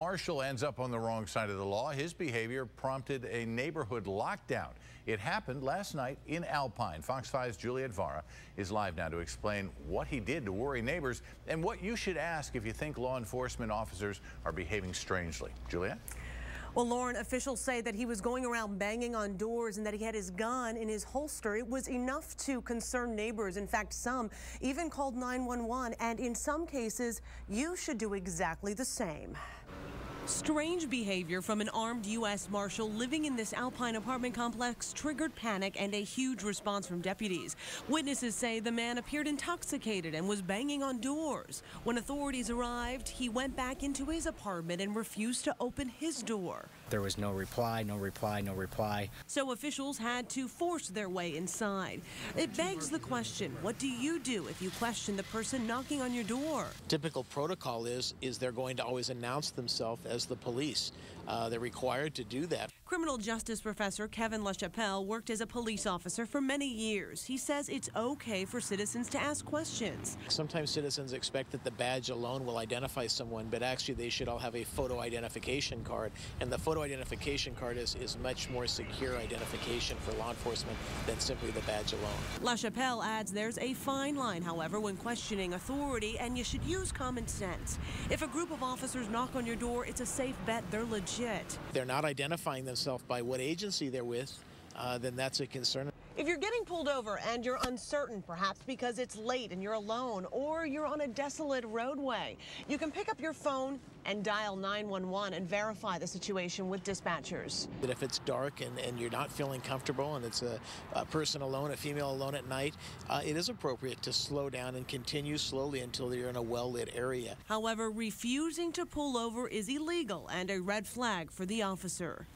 Marshal ends up on the wrong side of the law. His behavior prompted a neighborhood lockdown. It happened last night in Alpine. Fox 5's Juliet Vara is live now to explain what he did to worry neighbors and what you should ask if you think law enforcement officers are behaving strangely. Juliet? Well, Lauren, officials say that he was going around banging on doors and that he had his gun in his holster. It was enough to concern neighbors. In fact, some even called 911, and in some cases, you should do exactly the same. Strange behavior from an armed U.S. Marshal living in this Alpine apartment complex triggered panic and a huge response from deputies. Witnesses say the man appeared intoxicated and was banging on doors. When authorities arrived, he went back into his apartment and refused to open his door. There was no reply, no reply, no reply. So officials had to force their way inside. It begs the question, what do you do if you question the person knocking on your door? Typical protocol is they're going to always announce themselves as the police. They're required to do that. Criminal justice professor Kevin LaChapelle worked as a police officer for many years. He says it's okay for citizens to ask questions. Sometimes citizens expect that the badge alone will identify someone, but actually they should all have a photo identification card. And the photo identification card is much more secure identification for law enforcement than simply the badge alone. LaChapelle adds there's a fine line, however, when questioning authority, and you should use common sense. If a group of officers knock on your door, it's a safe bet they're legit. They're not identifying themselves by what agency they're with, then that's a concern. If you're getting pulled over and you're uncertain, perhaps because it's late and you're alone, or you're on a desolate roadway, you can pick up your phone and dial 911 and verify the situation with dispatchers. But if it's dark and you're not feeling comfortable and it's a person alone, a female alone at night, it is appropriate to slow down and continue slowly until you're in a well-lit area. However, refusing to pull over is illegal and a red flag for the officer.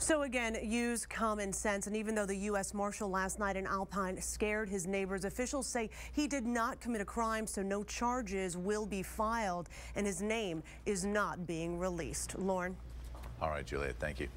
So again, use common sense. And even though the U.S. Marshal last night in Alpine scared his neighbors, officials say he did not commit a crime, so no charges will be filed, and his name is not being released. Lauren? All right, Juliet, thank you.